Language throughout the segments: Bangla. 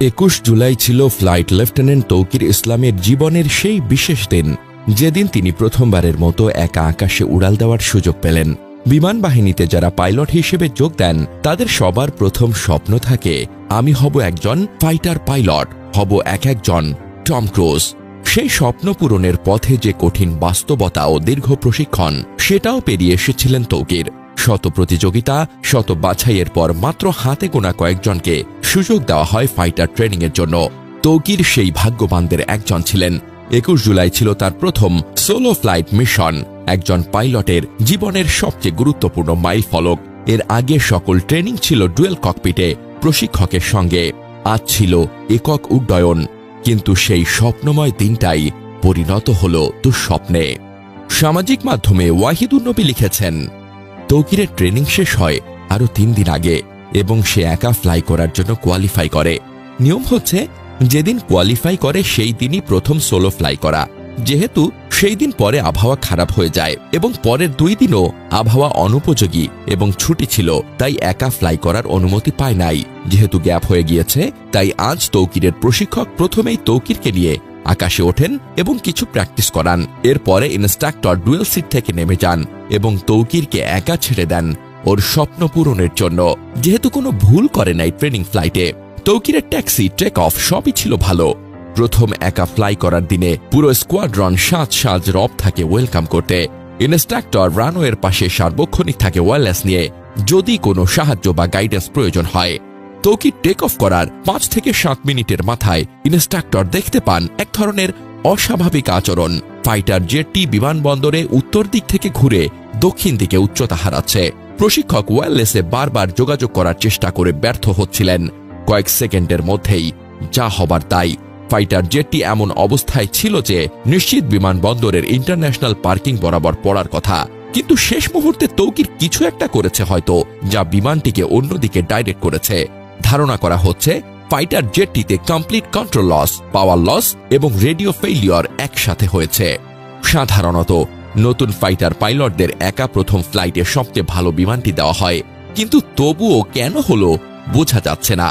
21 জুলাই ছিল ফ্লাইট লেফটেন্যান্ট তৌকির ইসলামের জীবনের সেই বিশেষ দিন, যেদিন তিনি প্রথমবারের মতো একা আকাশে উড়াল দেওয়ার সুযোগ পেলেন। বিমান বাহিনীতে যারা পাইলট হিসেবে যোগ দেন তাদের সবার প্রথম স্বপ্ন থাকে, আমি হব একজন ফাইটার পাইলট, হব একজন টম ক্রুজ। সেই স্বপ্ন পূরণের পথে যে কঠিন বাস্তবতা ও দীর্ঘ প্রশিক্ষণ, সেটাও পেরিয়ে এসেছিলেন তৌকির। শত প্রতিযোগিতা, শত বাছাইয়ের পর মাত্র হাতে গোনা কয়েকজনকে সুযোগ দেওয়া হয় ফাইটার ট্রেনিংয়ের জন্য। তৌকির সেই ভাগ্যবানদের একজন ছিলেন। 21 জুলাই ছিল তার প্রথম সোলো ফ্লাইট মিশন, একজন পাইলটের জীবনের সবচেয়ে গুরুত্বপূর্ণ মাইলফলক। এর আগে সকল ট্রেনিং ছিল ডুয়েল ককপিটে প্রশিক্ষকের সঙ্গে, আজ ছিল একক উড্ডয়ন। কিন্তু সেই স্বপ্নময় দিনটাই পরিণত হল দুঃস্বপ্নে। সামাজিক মাধ্যমে ওয়াহিদুন নবী লিখেছেন, তৌকিরের ট্রেনিং শেষ হয় আরও 3 দিন আগে এবং সে একা ফ্লাই করার জন্য কোয়ালিফাই করে। নিয়ম হচ্ছে যেদিন কোয়ালিফাই করে সেই দিনই প্রথম সোলো ফ্লাই করা। যেহেতু সেই দিন পরে আবহাওয়া খারাপ হয়ে যায় এবং পরের 2 দিনও আবহাওয়া অনুপযোগী এবং ছুটি ছিল, তাই একা ফ্লাই করার অনুমতি পায় নাই। যেহেতু গ্যাপ হয়ে গিয়েছে, তাই আজ তৌকিরের প্রশিক্ষক প্রথমেই তৌকিরকে নিয়ে আকাশে ওঠেন এবং কিছু প্র্যাকটিস করান। এরপরে ইনস্ট্রাক্টর ডুয়েল সিট থেকে নেমে যান এবং তৌকিরকে একা ছেড়ে দেন ওর স্বপ্ন পূরণের জন্য। যেহেতু কোনো ভুল করে নাই ট্রেনিং ফ্লাইটে, তৌকিরের ট্যাক্সি, টেক অফ সবই ছিল ভালো। প্রথম একা ফ্লাই করার দিনে পুরো স্কোয়াড্রন সাজ রব থাকে ওয়েলকাম করতে। ইনস্ট্রাক্টর রানওয়ের পাশে সার্বক্ষণিক থাকে ওয়্যারলেস নিয়ে, যদি কোনো সাহায্য বা গাইডেন্স প্রয়োজন হয়। তৌকির টেক অফ করার 5 থেকে 7 মিনিটের মাথায় ইনস্ট্রাক্টর দেখতে পান এক ধরনের অস্বাভাবিক আচরণ। ফাইটার জেটটি বিমানবন্দরে উত্তর দিক থেকে ঘুরে দক্ষিণ দিকে উচ্চতা হারাচ্ছে। প্রশিক্ষক ওয়্যারলেসে বারবার যোগাযোগ করার চেষ্টা করে ব্যর্থ হচ্ছিলেন। কয়েক সেকেন্ডের মধ্যেই যা হবার তাই। ফাইটার জেটটি এমন অবস্থায় ছিল যে নিশ্চিত বিমানবন্দরের ইন্টারন্যাশনাল পার্কিং বরাবর পড়ার কথা। কিন্তু শেষ মুহূর্তে তৌকির কিছু একটা করেছে হয়তো, যা বিমানটিকে অন্যদিকে ডাইরেক্ট করেছে। ধারণা করা হচ্ছে ফাইটার জেটটিতে complete control loss, power loss এবং রেডিও ফেইলিওর একসাথে হয়েছে। সাধারণত নতুন ফাইটার পাইলটদের একা প্রথম ফ্লাইটে সবচেয়ে ভালো বিমানটি দেওয়া হয়, কিন্তু তবুও কেন হলো বোঝা যাচ্ছে না।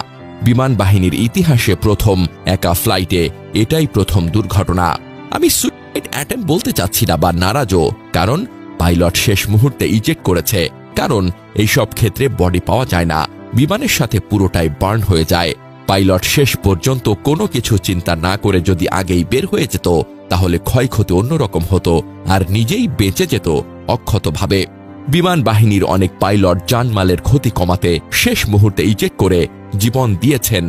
বিমান বাহিনীর ইতিহাসে প্রথম একা ফ্লাইটে এটাই প্রথম দুর্ঘটনা। আমি সুইসাইড অ্যাটেম্প বলতে চাচ্ছি না বা নারাজও, কারণ পাইলট শেষ মুহূর্তে ইজেক্ট করেছে, কারণ এইসব ক্ষেত্রে বডি পাওয়া যায় না, বিমানের সাথে পুরোটাই বার্ন হয়ে যায়। পাইলট শেষ পর্যন্ত কোনো কিছু চিন্তা না করে যদি আগেই বের হয়ে যেত, তাহলে ক্ষয়ক্ষতি অন্যরকম হতো আর নিজেই বেঁচে যেত অক্ষতভাবে। বিমান বাহিনীর অনেক পাইলট জানমালের ক্ষতি কমাতে শেষ মুহূর্তে ইজেক্ট করে জীবন দিয়েছেন